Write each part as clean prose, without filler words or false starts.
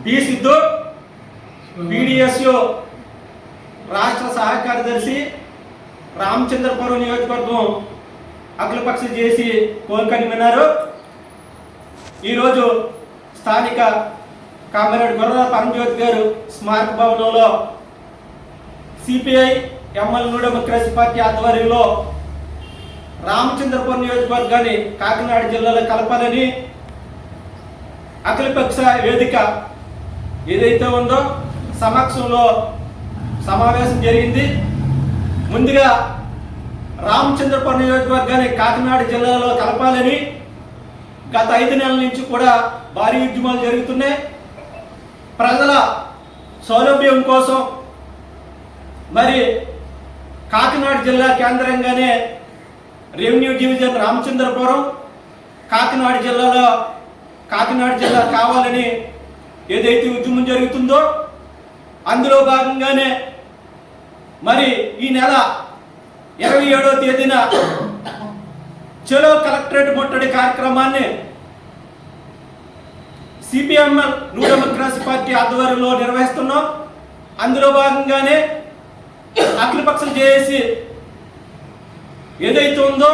P Siddhu PDSU రాష్ట్ర సహాయ కార్యదర్శి రామచంద్రపురం నియోజకవర్గం అఖిలపక్ష చేసి కోల్కనిన్నారు. ఈరోజు స్థానిక కామిరెడ్డి గొర్రెల పరంజ్యోతి గారు స్మారక భవనంలో CPI ML new democracy party ఆధ్వర్యంలో రామచంద్రపురం నియోజకవర్గాన్ని కాకినాడ జిల్లాలో కలపాలని అఖిలపక్ష వేదిక ఏదైతే ఉందో సమక్షంలో సమావేశం జరిగింది. ముందుగా రామచంద్రపురం నియోజకవర్గాన్ని కాకినాడ జిల్లాలో కలపాలని గత 5 నెలల నుంచి కూడా భారీ ఉద్యమాలు జరుగుతున్నాయి. ప్రజల సౌలభ్యం కోసం మరి కాకినాడ జిల్లా కేంద్రంగానే రెవెన్యూ డివిజన్ రామచంద్రపురం కాకినాడ జిల్లాలో కాకినాడ జిల్లా కావాలని ఏదైతే ఉద్యమం జరుగుతుందో అందులో భాగంగానే మరి ఈ నెల 27వ తేదీన చలో కలెక్టరేట్ ముట్టడి కార్యక్రమాన్ని సిపిఎంఎల్ న్యూ డెమోక్రసీ పార్టీ ఆధ్వర్యంలో నిర్వహిస్తున్నాం. అందులో భాగంగానే అఖిలపక్షం చేసి ఏదైతే ఉందో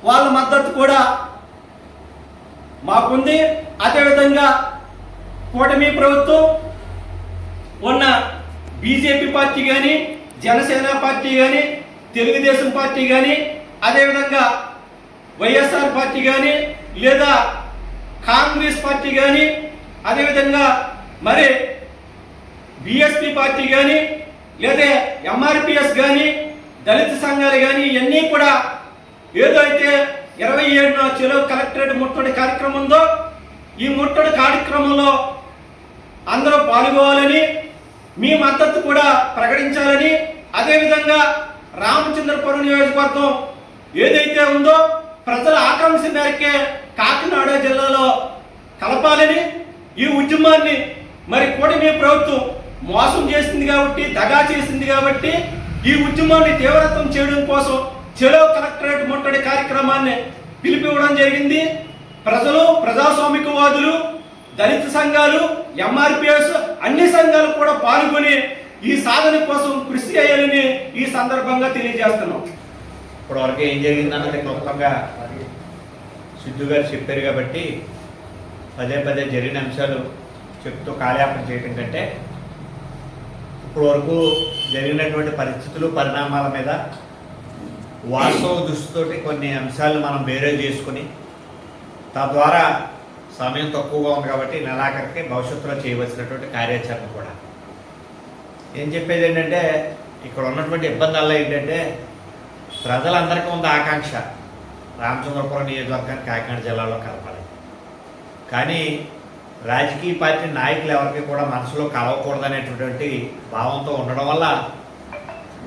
వాళ్ళ మద్దతు కూడా మాకుంది. అదేవిధంగా కూటమి ప్రభుత్వం ఉన్న బీజేపీ పార్టీ కానీ జనసేన పార్టీ కానీ తెలుగుదేశం పార్టీ కానీ అదేవిధంగా వైఎస్ఆర్ పార్టీ కానీ లేదా కాంగ్రెస్ పార్టీ కానీ అదేవిధంగా మరి బిఎస్పీ పార్టీ కానీ లేదా ఎంఆర్పిఎస్ కానీ దళిత సంఘాలు కానీ ఇవన్నీ కూడా ఏదైతే 27న చెలో కలెక్టరేట్ ముట్టడి కార్యక్రమం ఉందో ఈ ముట్టడి కార్యక్రమంలో అందరూ పాల్గొవాలని మీ మద్దతు కూడా ప్రకటించాలని అదేవిధంగా రామచంద్రపురం నియోజకవర్గం ఏదైతే ఉందో ప్రజల ఆకాంక్ష మేరకే కాకినాడ జిల్లాలో కలపాలని ఈ ఉద్యమాన్ని మరి కూటమి ప్రభుత్వం మోసం చేసింది కాబట్టి దగా చేసింది కాబట్టి ఈ ఉద్యమాన్ని తీవ్రతం చేయడం కోసం చెలో కలెక్టరేట్ ముట్టడి కార్యక్రమాన్ని పిలిపివ్వడం జరిగింది. ప్రజలు ప్రజాస్వామికవాదులు దళిత సంఘాలు ఎంఆర్పిఎస్ అన్ని సంఘాలు కూడా పాల్గొని ఈ సాధన కోసం కృషి చేయాలని ఈ సందర్భంగా తెలియజేస్తున్నాం. ఇప్పటివరకు ఏం జరిగిందన్నది క్లుప్తంగా సిద్ధు గారు చెప్పారు కాబట్టి పదే పదే జరిగిన అంశాలు చెప్తూ కాలయాపన చేయడం కంటే ఇప్పటి వరకు జరిగినటువంటి పరిస్థితులు పరిణామాల మీద వాస్తవ దృష్టితోటి కొన్ని అంశాలను మనం వేరే చేసుకుని తద్వారా సమయం తక్కువగా ఉంది కాబట్టి నెలాఖరికి భవిష్యత్తులో చేయవలసినటువంటి కార్యాచరణ కూడా ఏం చెప్పేది ఏంటంటే ఇక్కడ ఉన్నటువంటి ఇబ్బందుల్లో ఏంటంటే ప్రజలందరికీ ఉంది ఆకాంక్ష రామచంద్రపురం నియోజకవర్గాన్ని కాకినాడ జిల్లాలో కలపాలి. కానీ రాజకీయ పార్టీ నాయకులు ఎవరికి కూడా మనసులో కలవకూడదనేటటువంటి భావంతో ఉండడం వల్ల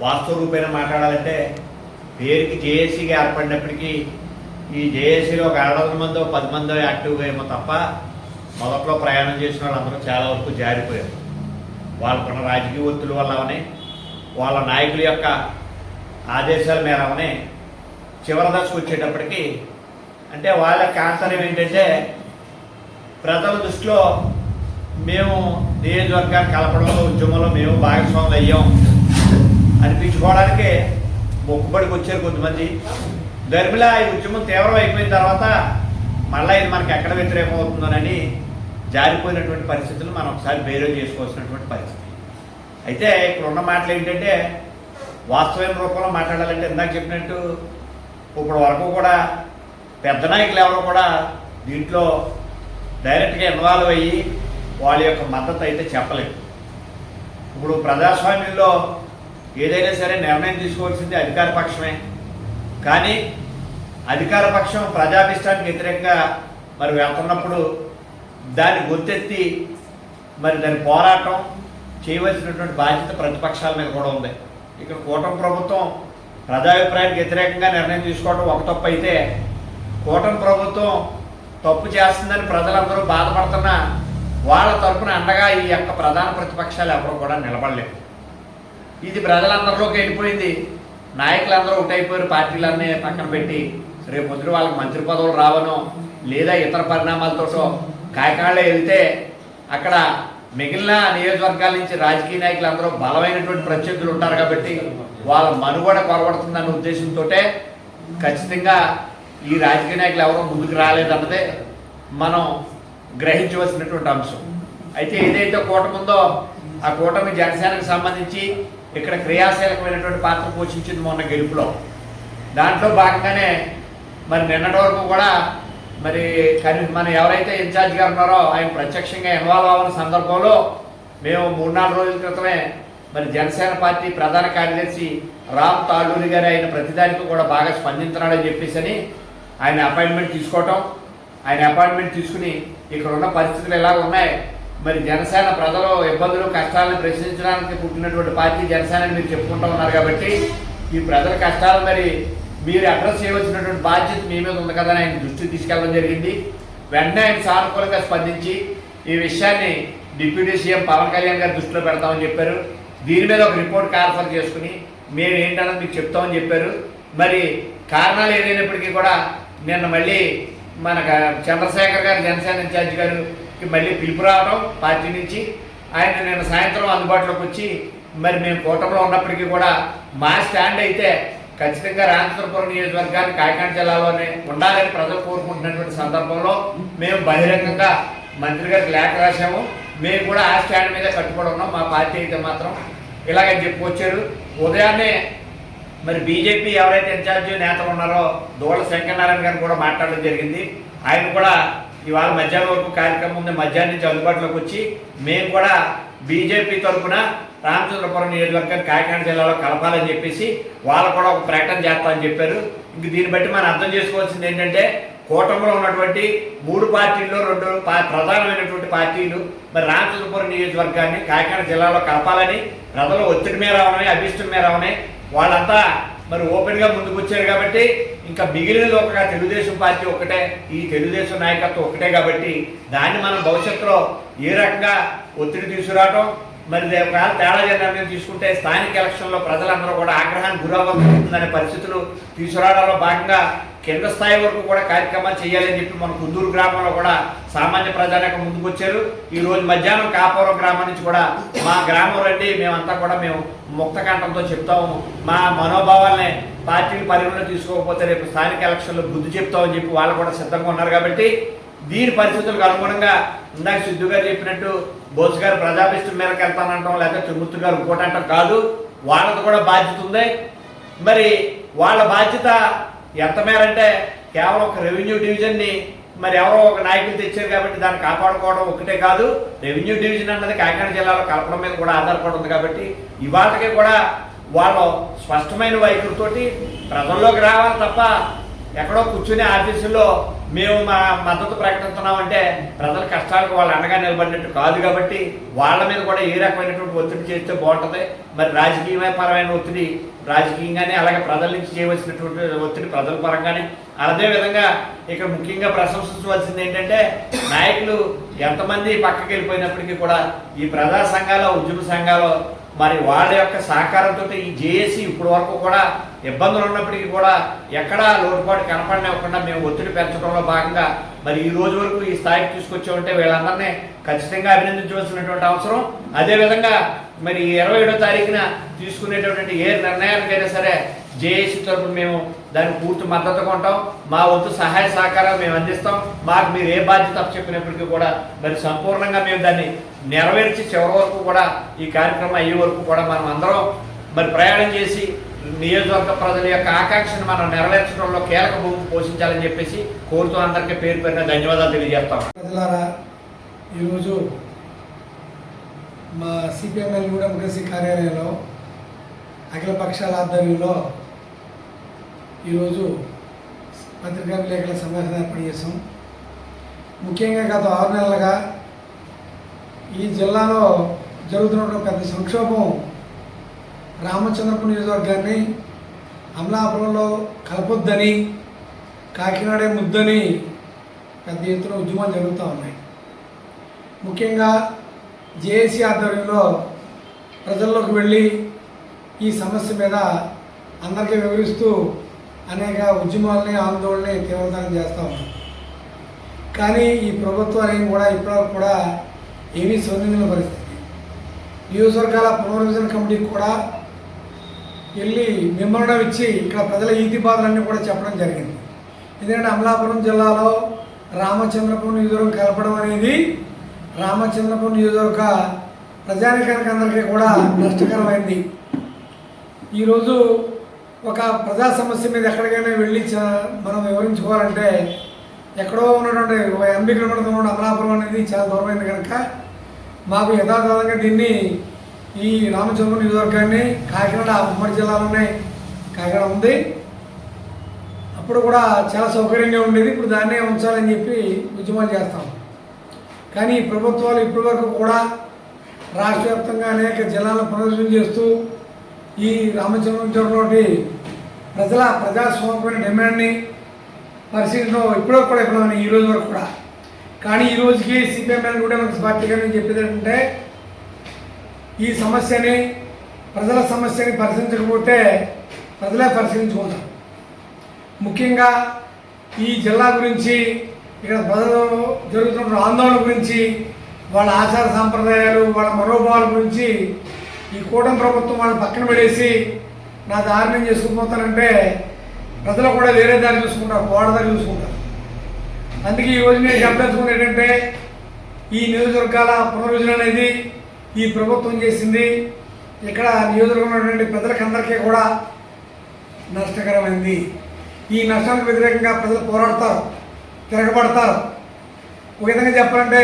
వాస్తవ రూపేణ మాట్లాడాలంటే పేరుకి జేఏసీగా ఏర్పడినప్పటికీ ఈ జేఏసీలో ఒక 600 మందో 10 మందో యాక్టివ్గా ఏమో తప్ప మొదట్లో ప్రయాణం చేసిన వాళ్ళందరూ చాలా వరకు జారిపోయారు. వాళ్ళకున్న రాజకీయ ఒత్తుల వల్ల అవని వాళ్ళ నాయకుల యొక్క ఆదేశాల మేర అవని చివరి దశకు వచ్చేటప్పటికి అంటే వాళ్ళ ఆంతర్యం ఏంటంటే ప్రజల దృష్టిలో మేము నియోజకవర్గాన్ని కలపడంలో ఉద్యమంలో మేము భాగస్వాములు అయ్యాం అనిపించుకోవడానికి మొక్కుబడికి వచ్చారు కొంతమంది. గర్భిలా ఈ ఉద్యమం తీవ్రం అయిపోయిన తర్వాత మళ్ళీ ఇది మనకి ఎక్కడ వ్యతిరేకం అవుతుందోనని జారిపోయినటువంటి పరిస్థితులు మనం ఒకసారి బేరే చేసుకోవాల్సినటువంటి పరిస్థితి. అయితే ఇక్కడ ఉన్న మాటలు ఏంటంటే వాస్తవమైన రూపంలో మాట్లాడాలంటే ఇందాక చెప్పినట్టు ఇప్పుడు వరకు కూడా పెద్ద నాయకులు ఎవరు కూడా దీంట్లో డైరెక్ట్గా ఇన్వాల్వ్ అయ్యి వాళ్ళ యొక్క మద్దతు అయితే చెప్పలేదు. ఇప్పుడు ప్రజాస్వామ్యంలో ఏదైనా సరే నిర్ణయం తీసుకోవాల్సింది అధికార పక్షమే. కానీ అధికార పక్షం ప్రజాభిష్టానికి వ్యతిరేకంగా మరి వెళ్తున్నప్పుడు దాన్ని గొంతెత్తి మరి దాని పోరాటం చేయవలసినటువంటి బాధ్యత ప్రతిపక్షాల మీద కూడా ఉంది. ఇక్కడ కూటమి ప్రభుత్వం ప్రజాభిప్రాయానికి వ్యతిరేకంగా నిర్ణయం తీసుకోవడం ఒక తప్పు అయితే కూటమి ప్రభుత్వం తప్పు చేస్తుందని ప్రజలందరూ బాధపడుతున్నా వాళ్ళ తరఫున అండగా ఈ యొక్క ప్రధాన ప్రతిపక్షాలు ఎవరు కూడా నిలబడలేదు. ఇది ప్రజలందరిలోకి వెళ్ళిపోయింది. నాయకులందరూ ఒకటైపోయారు. పార్టీలన్నీ పక్కన పెట్టి రేపు పొద్దున వాళ్ళకి మంత్రి పదవులు రావనో లేదా ఇతర పరిణామాలతోటో కాకినాడలో వెళ్తే అక్కడ మిగిలిన నియోజకవర్గాల నుంచి రాజకీయ నాయకులు అందరూ బలమైనటువంటి ప్రత్యర్థులు ఉంటారు కాబట్టి వాళ్ళ మనుగడ కొరబడుతుందన్న ఉద్దేశంతో ఖచ్చితంగా ఈ రాజకీయ నాయకులు ఎవరో ముందుకు రాలేదన్నదే మనం గ్రహించవలసినటువంటి అంశం. అయితే ఏదైతే కూటమి ఉందో ఆ కూటమి జనసేనకు సంబంధించి ఇక్కడ క్రియాశీలకమైనటువంటి పాత్ర పోషించింది మొన్న గెలుపులో. దాంట్లో భాగంగానే మరి నిన్నటి వరకు కూడా మరి మన ఎవరైతే ఇన్ఛార్జ్ గారు ఉన్నారో ఆయన ప్రత్యక్షంగా ఇన్వాల్వ్ అవ్వని సందర్భంలో మేము 3-4 రోజుల క్రితమే మరి జనసేన పార్టీ ప్రధాన కార్యదర్శి రామ్ తాళ్ళూరి గారు ఆయన ప్రతిదానికి కూడా బాగా స్పందించినాడని చెప్పేసి ఆయన అపాయింట్మెంట్ తీసుకోవటం, ఆయన అపాయింట్మెంట్ తీసుకుని ఇక్కడ ఉన్న పరిస్థితులు ఎలా ఉన్నాయి, మరి జనసేన ప్రజలు ఇబ్బందులు కష్టాలను ప్రశ్నించడానికి పుట్టినటువంటి పార్టీ జనసేన మీరు చెప్పుకుంటూ ఉన్నారు కాబట్టి ఈ ప్రజల కష్టాలు మరి మీరు అడ్రస్ చేయవలసినటువంటి బాధ్యత మీ మీద ఉంది కదా అని ఆయన దృష్టికి తీసుకెళ్ళడం జరిగింది. వెంటనే ఆయన సానుకూలంగా స్పందించి ఈ విషయాన్ని డిప్యూటీ సీఎం పవన్ కళ్యాణ్ గారి దృష్టిలో పెడతామని చెప్పారు. దీని మీద ఒక రిపోర్ట్ కాన్ఫర్ చేసుకుని మేము ఏంటన్నది మీకు చెప్తామని చెప్పారు. మరి కారణాలు ఏదైనప్పటికీ కూడా నిన్న మళ్ళీ మన చంద్రశేఖర్ గారు జనసేన ఇన్ఛార్జ్ గారికి మళ్ళీ పిలుపు రావడం పార్టీ నుంచి, ఆయన నిన్న సాయంత్రం అందుబాటులోకి వచ్చి మరి మేము కూటమిలో ఉన్నప్పటికీ కూడా మా స్టాండ్ అయితే ఖచ్చితంగా రామచంద్రపురం నియోజకవర్గాన్ని కాకినాడ జిల్లాలోనే ఉండాలని ప్రజలు కోరుకుంటున్నటువంటి సందర్భంలో మేము బహిరంగంగా మంత్రి గారికి లేఖ రాశాము. మేము కూడా ఆ స్టాండ్ మీద కట్టుబడి ఉన్నాం. మా పార్టీ అయితే మాత్రం ఇలాగని చెప్పుకొచ్చారు. ఉదయాన్నే మరి బీజేపీ ఎవరైతే ఇన్ఛార్జి నేతలు ఉన్నారో దోళ్ళ శంకరనారాయణ గారిని కూడా మాట్లాడడం జరిగింది. ఆయన కూడా ఇవాళ మధ్యాహ్నం వరకు కార్యక్రమం ఉంది, మధ్యాహ్నం నుంచి అందుబాటులోకి వచ్చి మేము కూడా బీజేపీ తరఫున రామచంద్రపురం నియోజకవర్గాన్ని కాకినాడ జిల్లాలో కలపాలని చెప్పేసి వాళ్ళు కూడా ఒక ప్రకటన చేస్తామని చెప్పారు. ఇంక దీన్ని బట్టి మనం అర్థం చేసుకోవాల్సింది ఏంటంటే కూటమిలో ఉన్నటువంటి 3 పార్టీల్లో 2 ప్రధానమైనటువంటి పార్టీలు మరి రామచంద్రపురం నియోజకవర్గాన్ని కాకినాడ జిల్లాలో కలపాలని ప్రజలు ఒత్తిడి మీద రావని అభిష్టం మీద రావని వాళ్ళంతా మరి ఓపెన్గా ముందుకు వచ్చారు కాబట్టి ఇంకా మిగిలినది ఒక తెలుగుదేశం పార్టీ ఒకటే, ఈ తెలుగుదేశం నాయకత్వం ఒకటే కాబట్టి దాన్ని మనం భవిష్యత్తులో ఏ రకంగా ఒత్తిడి తీసుకురావటం మరి ఒకవేళ తేడా నిర్ణయం తీసుకుంటే స్థానిక ఎలక్షన్లో ప్రజలందరూ కూడా ఆగ్రహానికి గురవుతుందనే పరిస్థితులు తీసుకురావడంలో భాగంగా కింద స్థాయి వరకు కూడా కార్యక్రమాలు చేయాలని చెప్పి మన కుందూరు గ్రామంలో కూడా సామాన్య ప్రజానికి ముందుకు వచ్చారు. ఈ రోజు మధ్యాహ్నం కాపురం గ్రామం నుంచి కూడా మా గ్రామం రండి, మేమంతా కూడా మేము ముక్తకంఠంతో చెప్తాము, మా మనోభావాల్ని పార్టీని పరిగణలో తీసుకోకపోతే రేపు స్థానిక ఎలక్షన్లో బుద్ధి చెప్తామని చెప్పి వాళ్ళు కూడా సిద్ధంగా ఉన్నారు. కాబట్టి దీని పరిస్థితులకు అనుగుణంగా ఇందాక సిద్ధు గారు చెప్పినట్టు బోస్ గారు ప్రజాభిష్టం మేరకు వెళ్తానంటాం, లేకపోతే తిరుమూర్తి గారు ఇంకోటి అంటాం కాదు, వాళ్ళది కూడా బాధ్యత ఉంది. మరి వాళ్ళ బాధ్యత ఎంత మేరంటే కేవలం ఒక రెవెన్యూ డివిజన్ని మరి ఎవరో ఒక నాయకులు తెచ్చారు కాబట్టి దాన్ని కాపాడుకోవడం ఒకటే కాదు, రెవెన్యూ డివిజన్ అన్నది కాకినాడ జిల్లాలో కలపడం మీద కూడా ఆధారపడి ఉంది. కాబట్టి ఇవాళకి కూడా వాళ్ళు స్పష్టమైన వైఖరితోటి ప్రజల్లోకి రావాలి తప్ప ఎక్కడో కూర్చుని ఆఫీసుల్లో మేము మా మద్దతు ప్రకటిస్తున్నామంటే ప్రజల కష్టాలకు వాళ్ళు అండగా నిలబడినట్టు కాదు. కాబట్టి వాళ్ళ మీద కూడా ఏ రకమైనటువంటి ఒత్తిడి చేస్తే బాగుంటుంది. మరి రాజకీయపరమైన ఒత్తిడి రాజకీయంగానే, అలాగే ప్రజల నుంచి చేయవలసినటువంటి ఒత్తిడి ప్రజల పరంగానే. అదేవిధంగా ఇక్కడ ముఖ్యంగా ప్రశంసించవలసింది ఏంటంటే నాయకులు ఎంతమంది పక్కకి వెళ్ళిపోయినప్పటికీ కూడా ఈ ప్రజా సంఘాలు ఉద్యమ సంఘాలు మరి వాళ్ళ యొక్క సహకారంతో ఈ జేఏసీ ఇప్పటి వరకు కూడా ఇబ్బందులు ఉన్నప్పటికీ కూడా ఎక్కడా లోటుపాటు కనపడనివ్వకుండా మేము ఒత్తిడి పెంచడంలో భాగంగా మరి ఈ రోజు వరకు ఈ స్థాయికి తీసుకొచ్చామంటే వీళ్ళందరినీ ఖచ్చితంగా అభినందించవలసినటువంటి అవసరం. అదేవిధంగా మరి 27వ తారీఖున తీసుకునేటటువంటి ఏ నిర్ణయానికైనా సరే జేఏసీ తరఫున మేము దానికి పూర్తి మద్దతుగా ఉంటాం. మా వంతు సహాయ సహకారాలు మేము అందిస్తాం. మాకు మీరు ఏ బాధ్యత చెప్పినప్పటికీ కూడా మరి సంపూర్ణంగా మేము దాన్ని నెరవేర్చి చివరి వరకు కూడా ఈ కార్యక్రమం అయ్యే వరకు కూడా మనం అందరం మరి ప్రయాణం చేసి నియోజకవర్గ ప్రజల యొక్క ఆకాంక్షను మనం నెరవేర్చడంలో కీలక భూమిక పోషించాలని చెప్పేసి కోరుతూ అందరికీ పేరు పేరున ధన్యవాదాలు తెలియజేస్తాం. ప్రజలారా, ఈరోజు మా సిపిఎంఎల్ డెమోక్రసీ కార్యాలయంలో అఖిల పక్షాల ఆధ్వర్యంలో ఈరోజు పత్రికా విలేకరుల సమావేశం ఏర్పాటు చేసాం. ముఖ్యంగా గత 6 నెలలుగా ఈ జిల్లాలో జరుగుతున్నటువంటి పెద్ద సంక్షోభం రామచంద్రపురం నియోజకవర్గాన్ని అమలాపురంలో కలపొద్దని, కాకినాడే ముద్దని పెద్ద ఎత్తున ఉద్యమాలు జరుగుతూ ఉన్నాయి. ముఖ్యంగా జేఏసీ ఆధ్వర్యంలో ప్రజల్లోకి వెళ్ళి ఈ సమస్య మీద అందరికీ వివరిస్తూ అనేక ఉద్యమాలని ఆందోళనని తీవ్రతరం చేస్తూ ఉన్నాం. కానీ ఈ ప్రభుత్వాలు కూడా ఇప్పటివరకు కూడా ఏమీ స్పందించిన పరిస్థితి. నియోజకవర్గాల పునర్విభజన కమిటీకి కూడా వెళ్ళి మెమోరాండం ఇచ్చి ఇక్కడ ప్రజల ఈతి బాధలన్నీ కూడా చెప్పడం జరిగింది. ఎందుకంటే అమలాపురం జిల్లాలో రామచంద్రపురం నియోజకవర్గం కలపడం అనేది రామచంద్రపురం నియోజకవర్గ ప్రజానికానికి అందరికీ కూడా నష్టకరమైంది. ఈరోజు ఒక ప్రజా సమస్య మీద ఎక్కడికైనా వెళ్ళి మనం వివరించుకోవాలంటే ఎక్కడో ఉన్నటువంటి ఒక 80 కిలోమీటర్ల ఉన్న అమలాపురం అనేది చాలా దూరమైంది కనుక మాకు యథాతథంగా దీన్ని ఈ రామచంద్రపురం నియోజకవర్గాన్ని కాకినాడ ఉమ్మడి జిల్లాలోనే కాకినాడ ఉంది. అప్పుడు కూడా చాలా సౌకర్యంగా ఉండేది. ఇప్పుడు దాన్నే ఉంచాలని చెప్పి ఉద్యమాలు చేస్తాం. కానీ ఈ ప్రభుత్వాలు ఇప్పటి వరకు కూడా రాష్ట్ర వ్యాప్తంగా అనేక జిల్లాలను పునరుద్ధరణ చేస్తూ ఈ రామచంద్రపురం జిల్లాలోని ప్రజాస్వామ్యమైన డిమాండ్ని పరిశీలించడం ఇప్పటివరకు కూడా ఇప్పుడు ఈ రోజు వరకు కూడా. కానీ ఈ రోజుకి సిపిఎం కూడా పార్టీగా నేను చెప్పేది ఏంటంటే ఈ సమస్యని ప్రజల సమస్యని పరిశీలించకపోతే ప్రజలే పరిశీలించుకుంటారు. ముఖ్యంగా ఈ జిల్లా గురించి ఇక్కడ ప్రజలు జరుగుతున్న ఆందోళన గురించి వాళ్ళ ఆచార సాంప్రదాయాలు వాళ్ళ మనోభావాల గురించి ఈ కూటమి ప్రభుత్వం వాళ్ళని పక్కన పడేసి నా దారి నేను చేసుకుపోతానంటే ప్రజలు కూడా వేరే దారి చూసుకుంటారు, వాడ దారి చూసుకుంటారు. అందుకే ఈరోజు నేను చెప్పదలుచుకున్నది ఏంటంటే ఈ నియోజకవర్గాల పునర్విభజన అనేది ఈ ప్రభుత్వం చేసింది ఇక్కడ నియోజకవర్గంలో ఉన్నటువంటి ప్రజలకు అందరికీ కూడా నష్టకరమైంది. ఈ నష్టానికి వ్యతిరేకంగా ప్రజలు పోరాడతారు, తిరగబడతారు. ఒక విధంగా చెప్పాలంటే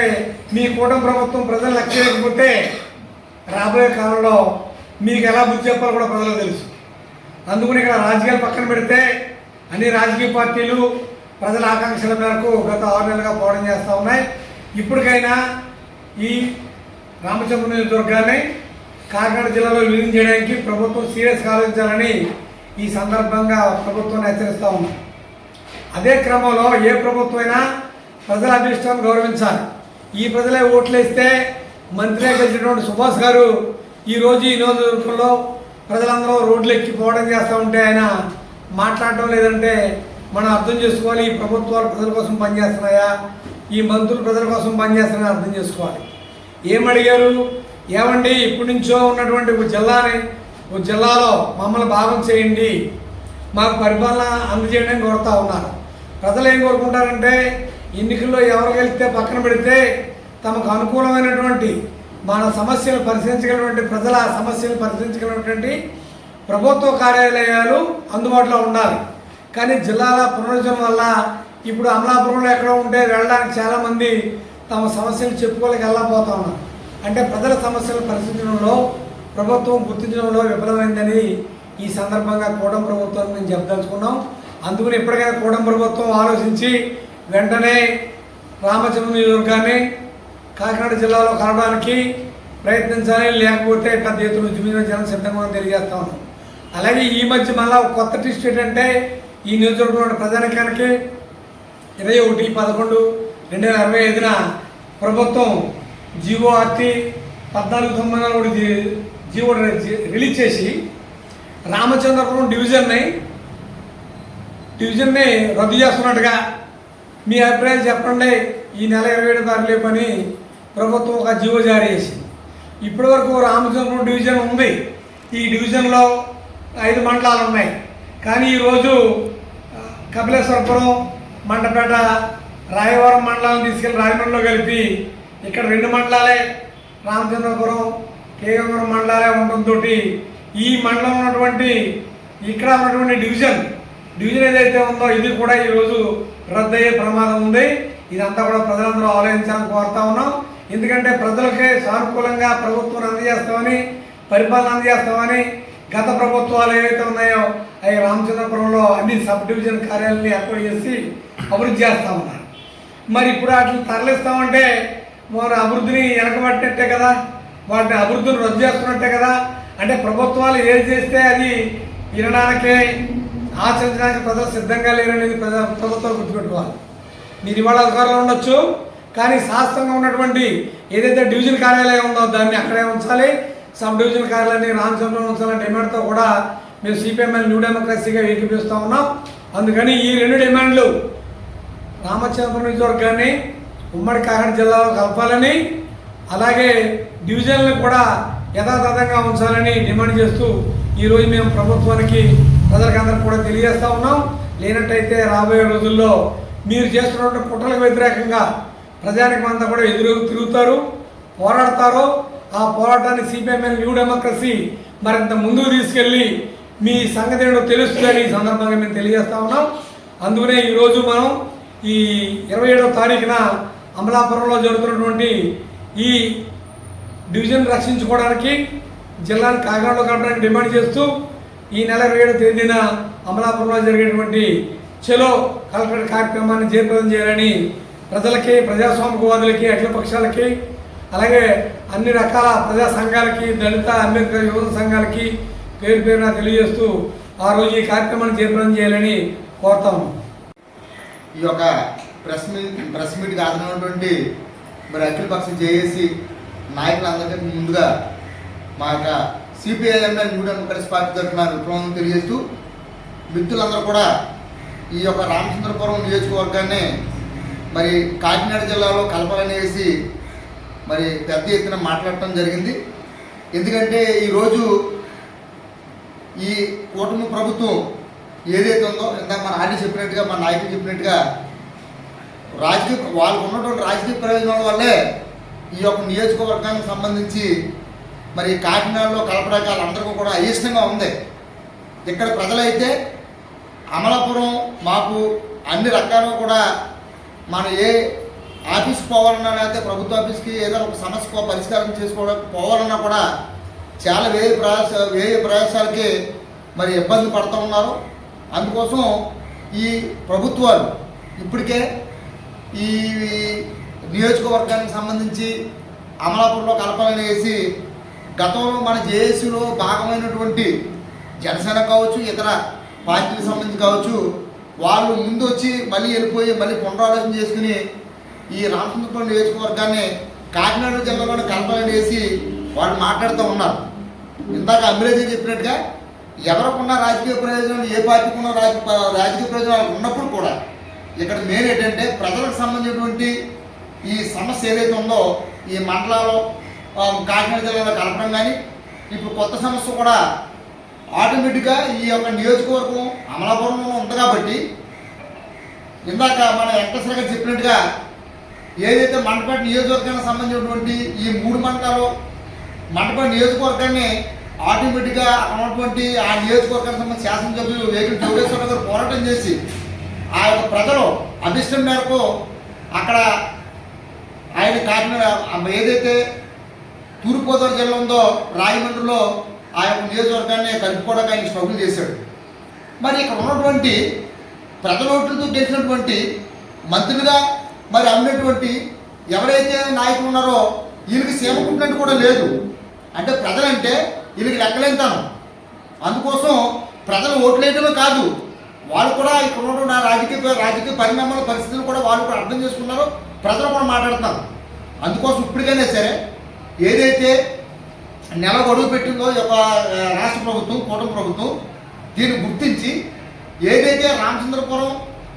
మీ కూటమి ప్రభుత్వం ప్రజలు లక్ష్యం లేకపోతే రాబోయే కాలంలో మీకు ఎలా బుద్ధి చెప్పాలో కూడా ప్రజలకు తెలుసు. అందుకని ఇక్కడ రాజకీయాలు పక్కన పెడితే అన్ని రాజకీయ పార్టీలు ప్రజల ఆకాంక్షల మేరకు గత 6 నెలలుగా పోరాటం చేస్తూ ఉన్నాయి. ఇప్పటికైనా ఈ రామచంద్రపురం నియోజకవర్గాన్ని కాకినాడ జిల్లాలో విలీనం చేయడానికి ప్రభుత్వం సీరియస్గా ఆలోచించాలని ఈ సందర్భంగా ప్రభుత్వాన్ని హెచ్చరిస్తూ ఉన్నాం. అదే క్రమంలో ఏ ప్రభుత్వం అయినా ప్రజల అభిష్టాన్ని గౌరవించాలి. ఈ ప్రజలే ఓట్లేస్తే మంత్రిగా గెలిచినటువంటి సుభాష్ గారు ఈరోజు ఈ నియోజకవర్గంలో ప్రజలందరూ రోడ్లు ఎక్కి పోవడం చేస్తూ ఉంటే ఆయన మాట్లాడటం లేదంటే మనం అర్థం చేసుకోవాలి ఈ ప్రభుత్వాలు ప్రజల కోసం పనిచేస్తున్నాయా, ఈ మంత్రులు ప్రజల కోసం పనిచేస్తున్నాయా అర్థం చేసుకోవాలి. ఏమడిగారు, ఏమండి ఇప్పటి నుంచో ఉన్నటువంటి ఒక జిల్లాలో మమ్మల్ని భాగం చేయండి, మాకు పరిపాలన అందజేయడానికి కోరుతూ ఉన్నారు. ప్రజలు ఏం కోరుకుంటారంటే ఎన్నికల్లో ఎవరు గెలిస్తే పక్కన పెడితే తమకు అనుకూలమైనటువంటి మన సమస్యలు పరిశీలించగలిగినటువంటి ప్రజల సమస్యలు పరిశీలించగలిగినటువంటి ప్రభుత్వ కార్యాలయాలు అందుబాటులో ఉండాలి. కానీ జిల్లాల పునరుద్ధరణ వల్ల ఇప్పుడు అమలాపురంలో ఎక్కడో ఉంటే వెళ్ళడానికి చాలామంది తమ సమస్యలు చెప్పుకోలేక వెళ్ళకపోతా ఉన్నారు. అంటే ప్రజల సమస్యలు పరిశీలించడంలో ప్రభుత్వం గుర్తించడంలో విఫలమైందని ఈ సందర్భంగా కూటమి ప్రభుత్వాన్ని మేము చెప్పదలుచుకున్నాం. అందుకని ఎప్పటికైనా కూటమి ప్రభుత్వం ఆలోచించి వెంటనే రామచంద్రపురం నియోజకవర్గాన్ని కాకినాడ జిల్లాలో కలవడానికి ప్రయత్నించాలి. లేకపోతే పెద్ద ఎత్తున ఉద్యమించడానికి సిద్ధంగా తెలియజేస్తా ఉన్నాం. అలాగే ఈ మధ్య మళ్ళీ ఒక కొత్త ట్విస్ట్ ఏంటంటే ఈ నియోజకవర్గంలో ప్రజానికానికి 21/11/2025 ప్రభుత్వం జీవోఆర్టీ 1494 జీవో రిలీజ్ చేసి రామచంద్రపురం డివిజన్ని రద్దు చేస్తున్నట్టుగా మీ అభిప్రాయాలు చెప్పండి. ఈ నెల 27 తారీఖు పని ప్రభుత్వం ఒక జీవో జారీ చేసింది. ఇప్పటి వరకు రామచంద్రపురం డివిజన్ ఉంది. ఈ డివిజన్లో 5 మండలాలు ఉన్నాయి. కానీ ఈరోజు కపిలేశ్వరపురం, మండపేట, రాయవరం మండలాలను తీసుకెళ్లి రాజమండ్రిలో కలిపి ఇక్కడ 2 మండలాలే రామచంద్రపురం, కేవలం మండలాలే ఉండడంతో ఈ మండలం ఉన్నటువంటి ఇక్కడ ఉన్నటువంటి డివిజన్ ఏదైతే ఉందో ఇది కూడా ఈరోజు రద్దయ్యే ప్రమాదం ఉంది. ఇదంతా కూడా ప్రజలందరూ ఆలోచించాలని కోరుతా ఉన్నాం. ఎందుకంటే ప్రజలకే సానుకూలంగా ప్రభుత్వం అందజేస్తామని, పరిపాలన అందజేస్తామని గత ప్రభుత్వాలు ఏవైతే ఉన్నాయో అవి రామచంద్రపురంలో అన్ని సబ్ డివిజన్ కార్యాలయాన్ని ఏర్పాటు చేసి అభివృద్ధి చేస్తూ ఉన్నారు. మరి ఇప్పుడు వాటిని తరలిస్తామంటే వారు అభివృద్ధిని వెనకబట్టినట్టే కదా, వాటిని అభివృద్ధిని రద్దు చేస్తున్నట్టే కదా. అంటే ప్రభుత్వాలు ఏది చేస్తే అది వినడానికే, ఆచరించడానికి ప్రజలు సిద్ధంగా లేరనేది ప్రభుత్వాలు గుర్తుపెట్టుకోవాలి. మీరు ఇవాళ అధికారంలో ఉండొచ్చు, కానీ శాస్త్రంగా ఉన్నటువంటి ఏదైతే డివిజన్ కార్యాలయం ఉందో దాన్ని అక్కడే ఉంచాలి. సబ్ డివిజన్ కార్యాలయాన్ని రామచంద్రపురం ఉంచాలనే డిమాండ్తో కూడా మేము సిపిఎంఎల్ న్యూ డెమోక్రసీగా ఏకీపిస్తూ ఉన్నాం. అందుకని ఈ 2 డిమాండ్లు రామచంద్రపురం నియోజకవర్గాన్ని ఉమ్మడి కాకినాడ జిల్లాలో కలపాలని, అలాగే డివిజన్లు కూడా యథాతథంగా ఉంచాలని డిమాండ్ చేస్తూ ఈరోజు మేము ప్రభుత్వానికి ప్రజలకందరికీ కూడా తెలియజేస్తూ ఉన్నాం. లేనట్టయితే రాబోయే రోజుల్లో మీరు చేస్తున్నటువంటి కుట్రలకు వ్యతిరేకంగా ప్రజానికం అంతా కూడా తిరుగుతారు, పోరాడతారు. ఆ పోరాటాన్ని సిపిఎంఎల్ న్యూ డెమోక్రసీ మరింత ముందుకు తీసుకెళ్ళి మీ సంగతి ఏంటో తెలుస్తుందని ఈ సందర్భంగా మేము తెలియజేస్తా ఉన్నాం. అందుకనే ఈరోజు మనం ఈ 27వ తారీఖున అమలాపురంలో జరుగుతున్నటువంటి ఈ డివిజన్ రక్షించుకోవడానికి జిల్లాను కాకినాడలో కలపడానికి డిమాండ్ చేస్తూ ఈ నెల 27వ తేదీన అమలాపురంలో జరిగేటువంటి చలో కలెక్టరేట్ కార్యక్రమాన్ని జయప్రదం చేయాలని ప్రజలకి, ప్రజాస్వామికవాదులకి, అఖిలపక్షాలకి, అలాగే అన్ని రకాల ప్రజా సంఘాలకి, దళిత అంబేద్కర్ యువత సంఘాలకి పేరు పేరున తెలియజేస్తూ ఆ రోజు ఈ కార్యక్రమాన్ని జయప్రదం చేయాలని కోరుతాము. ఈ యొక్క ప్రెస్ మీట్కి హాజరైనటువంటి మరి అఖిలపక్ష జేఏసీ నాయకులందరికీ ముందుగా మా యొక్క సిపిఐఎంఎల్ న్యూ డెమోక్రసీ పార్టీ తరఫున విప్లవం తెలియజేస్తూ మిత్రులందరూ కూడా ఈ యొక్క రామచంద్రపురం నియోజకవర్గాన్ని మరి కాకినాడ జిల్లాలో కలపాలనేసి మరి పెద్ద ఎత్తున మాట్లాడటం జరిగింది. ఎందుకంటే ఈరోజు ఈ కూటమి ప్రభుత్వం ఏదైతే ఉందో ఇందాక మన ఆడి చెప్పినట్టుగా, మన నాయకులు చెప్పినట్టుగా వాళ్ళకు ఉన్నటువంటి రాజకీయ ప్రయోజనాల వల్లే ఈ యొక్క నియోజకవర్గానికి సంబంధించి మరి కాకినాడలో కలపడానికి వాళ్ళందరికీ కూడా అయిష్టంగా ఉంది. ఇక్కడ ప్రజలైతే అమలాపురం మాకు అన్ని రకాలుగా కూడా మనం ఏ ఆఫీస్కి పోవాలన్నా, లేకపోతే ప్రభుత్వ ఆఫీస్కి ఏదైనా ఒక సమస్య పరిష్కారం చేసుకోవడానికి పోవాలన్నా కూడా చాలా వ్యయ ప్రయాసాలకి మరి ఇబ్బంది పడుతూ ఉన్నారు. అందుకోసం ఈ ప్రభుత్వాలు ఇప్పటికే ఈ నియోజకవర్గానికి సంబంధించి అమలాపురంలో కలపాలనేసి గతంలో మన జేఏసీలో భాగమైనటువంటి జనసేన కావచ్చు, ఇతర పార్టీలకు సంబంధించి కావచ్చు, వాళ్ళు ముందు వచ్చి మళ్ళీ వెళ్ళిపోయి మళ్ళీ పునరాలోచన చేసుకుని ఈ రామచంద్రపురం నియోజకవర్గాన్ని కాకినాడ జిల్లాలోనే కలపాలనేసి వాళ్ళు మాట్లాడుతూ ఉన్నారు. ఇందాక అమిరేజీ చెప్పినట్టుగా ఎవరికున్న రాజకీయ ప్రయోజనాలు, ఏ పార్టీకి ఉన్న రాజకీయ ప్రయోజనాలు ఉన్నప్పుడు కూడా ఇక్కడ మెయిన్ ఏంటంటే ప్రజలకు సంబంధించినటువంటి ఈ సమస్య ఏదైతే ఉందో ఈ మండలాల్లో కాకినాడ జిల్లాలో కలపడం కానీ, ఇప్పుడు కొత్త సమస్య కూడా ఆటోమేటిక్గా ఈ యొక్క నియోజకవర్గం అమలాపురంలో ఉంది కాబట్టి ఇందాక మన వెంకటేశ్వర గారు చెప్పినట్టుగా ఏదైతే మండపేట నియోజకవర్గానికి సంబంధించినటువంటి ఈ 3 మండలాలు మండపేట నియోజకవర్గాన్ని ఆటోమేటిక్గా అక్కడ ఉన్నటువంటి ఆ నియోజకవర్గానికి సంబంధించి శాసనసభ్యులు వేగుల జోగేశ్వర గారు పోరాటం చేసి ఆ యొక్క ప్రజలు అభిష్టం మేరకు అక్కడ ఆయన కాకినాడ ఏదైతే తూర్పుగోదావరి జిల్లా ఉందో రాజమండ్రిలో ఆ యొక్క నియోజకవర్గాన్ని కలుపుకోవడానికి ఆయన స్ట్రగుల్ చేశాడు. మరి ఇక్కడ ఉన్నటువంటి ప్రజల ఓట్లతో గెలిచినటువంటి మంత్రులుగా మరి అమ్మినటువంటి ఎవరైతే నాయకులు ఉన్నారో వీళ్ళకి సీమ కుట్టినట్టు కూడా లేదు. అంటే ప్రజలంటే వీళ్ళకి లెక్కలేంతాను. అందుకోసం ప్రజలు ఓట్లేయడమే కాదు, వాళ్ళు కూడా ఇక్కడ ఉన్నటువంటి రాజకీయ పరిణామాల పరిస్థితులు కూడా వాళ్ళు కూడా అర్థం చేసుకున్నారు, ప్రజలు కూడా మాట్లాడుతున్నారు. అందుకోసం ఇప్పటికైనా సరే ఏదైతే నెల గడువు పెట్టిందో ఈ యొక్క రాష్ట్ర ప్రభుత్వం, కూటమి ప్రభుత్వం దీన్ని గుర్తించి ఏదైతే రామచంద్రపురం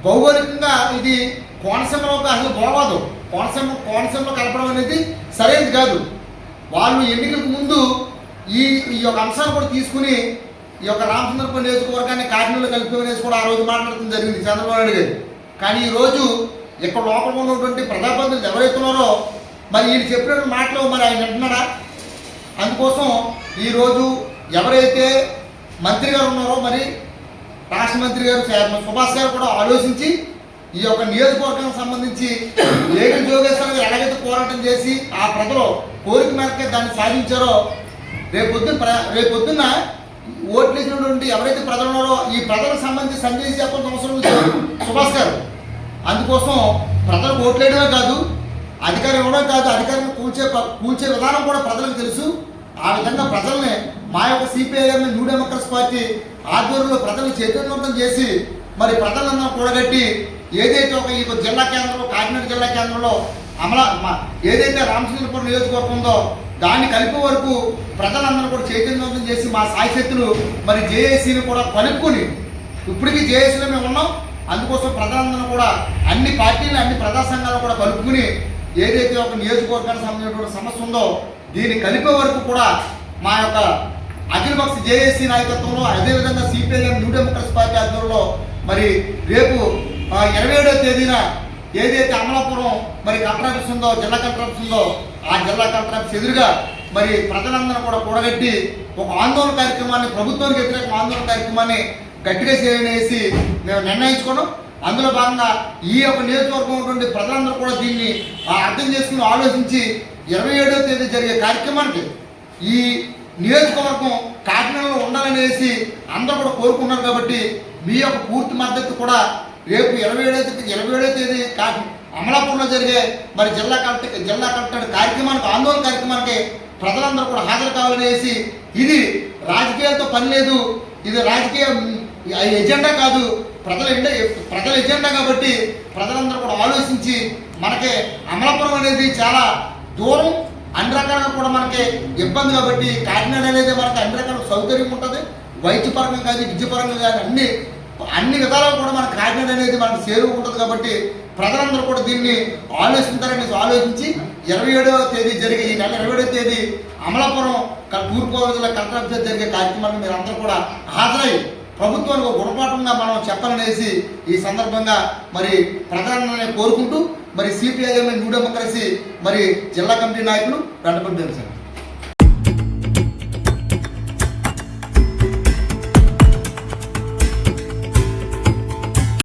భౌగోళికంగా ఇది కోనసీమలోకి అసలు పోవదు, కోనసీమలో కలపడం అనేది సరైనది కాదు. వాళ్ళు ఎన్నికలకు ముందు ఈ యొక్క అంశాన్ని కూడా తీసుకుని ఈ యొక్క రామచంద్రపురం నియోజకవర్గాన్ని కాకినాడలో కలిపేసి కూడా ఆ రోజు మాట్లాడటం జరిగింది చంద్రబాబు నాయుడు గారు. కానీ ఈరోజు ఇక్కడ లోపల ఉన్నటువంటి ప్రజాప్రతినిధులు ఎవరైతే ఉన్నారో మరి వీళ్ళు చెప్పిన మాటలు మరి ఆయన వింటున్నాడా? అందుకోసం ఈరోజు ఎవరైతే మంత్రి గారు ఉన్నారో మరి రాష్ట్ర మంత్రి గారు సుభాష్ గారు కూడా ఆలోచించి ఈ యొక్క నియోజకవర్గానికి సంబంధించి వేగుల జోగేశ్వర గారు ఎలాగైతే పోరాటం చేసి ఆ ప్రజలు కోరిక మేరకే దాన్ని సాధించారో రేపొద్దున్న ఓట్లు వేసినటువంటి ఎవరైతే ప్రజలు ఉన్నారో ఈ ప్రజలకు సంబంధించి సందేశం చెప్పాల్సిన అవసరం సుభాష్ గారు. అందుకోసం ప్రజలకు ఓట్లేయడమే కాదు, అధికారం ఇవ్వడం కాదు, అధికారం కూల్చే విధానం కూడా ప్రజలకు తెలుసు. ఆ విధంగా ప్రజల్ని మా యొక్క సిపిఐఎం న్యూ డెమోక్రసీ పార్టీ ఆధ్వర్యంలో ప్రజలు చైతన్యవంతం చేసి మరి ప్రజలందరూ కూడగట్టి ఏదైతే ఒక ఈ జిల్లా కేంద్రంలో కాకినాడ జిల్లా కేంద్రంలో ఏదైతే రామచంద్రపురం నియోజకవర్గం ఉందో దాన్ని కలిపే వరకు ప్రజలందరూ కూడా చైతన్యవంతం చేసి మా సాయశక్తులు మరి జేఏసీని కూడా కలుపుకొని ఇప్పటికీ జేఏసీలో మేము ఉన్నాం. అందుకోసం ప్రజలందరూ కూడా అన్ని పార్టీలు, అన్ని ప్రజా సంఘాలు కూడా కలుపుకుని ఏదైతే ఒక నియోజకవర్గానికి సంబంధించినటువంటి సమస్య ఉందో దీన్ని కలిపే వరకు కూడా మా యొక్క అఖిలపక్ష జేఏసీ నాయకత్వంలో అదేవిధంగా సిపిఐఎం న్యూ డెమోక్రసీ పార్టీ ఆధ్వర్యంలో మరి రేపు 27వ తేదీన ఏదైతే అమలాపురం మరి కలెక్టర్ ఆఫీస్ ఉందో జిల్లా కలెక్టర్ ఆఫీస్ ఉందో ఆ జిల్లా కలెక్టర్ ఆఫీస్ ఎదురుగా మరి ప్రజలందరూ కూడా కూడగట్టి ఒక ఆందోళన కార్యక్రమాన్ని, ప్రభుత్వానికి వ్యతిరేక ఆందోళన కార్యక్రమాన్ని గట్టిగా చేసి మేము నిర్ణయించుకున్నాం. అందులో భాగంగా ఈ యొక్క నియోజకవర్గం ఉన్నటువంటి ప్రజలందరూ కూడా దీన్ని అర్థం చేసుకుని ఆలోచించి 27వ తేదీ జరిగే కార్యక్రమానికి ఈ నియోజకవర్గం కాకినాడలో ఉండాలనేసి అందరూ కూడా కోరుకున్నారు. కాబట్టి మీ యొక్క పూర్తి మద్దతు కూడా రేపు 27వ తేదీ అమలాపురంలో జరిగే మరి జిల్లా కలెక్టర్ కార్యక్రమానికి, ఆందోళన కార్యక్రమానికి ప్రజలందరూ కూడా హాజరు కావాలనేసి, ఇది రాజకీయాలతో పని లేదు, ఇది రాజకీయ ఎజెండా కాదు, ప్రజల ఎజెండా. కాబట్టి ప్రజలందరూ కూడా ఆలోచించి మనకి అమలాపురం అనేది చాలా దూరం, అన్ని రకాలుగా కూడా మనకి ఇబ్బంది. కాబట్టి కాకినాడ అనేది మనకి అన్ని రకాల సౌకర్యం ఉంటుంది, వైద్యపరంగా కానీ విద్యపరంగా కానీ అన్ని విధాలుగా కూడా మన కాకినాడ అనేది మనకు చేరువ ఉంటుంది. కాబట్టి ప్రజలందరూ కూడా దీన్ని ఆలోచించి 27వ తేదీ జరిగే ఈ నెల 27వ తేదీ అమలాపురం తూర్పుగోదావరి జిల్లా కలెక్టర్ ఆఫీస్ జరిగే కార్యక్రమాన్ని మీరు అందరూ కూడా హాజరై ప్రభుత్వానికి ఒక గుణపాఠంగా మనం చెప్పాలనేసి ఈ సందర్భంగా మరి ప్రధానంగా కోరుకుంటూ మరి సిపిఐఎం న్యూ డెమోక్రసీ మరి జిల్లా కమిటీ నాయకులు వెంటపడి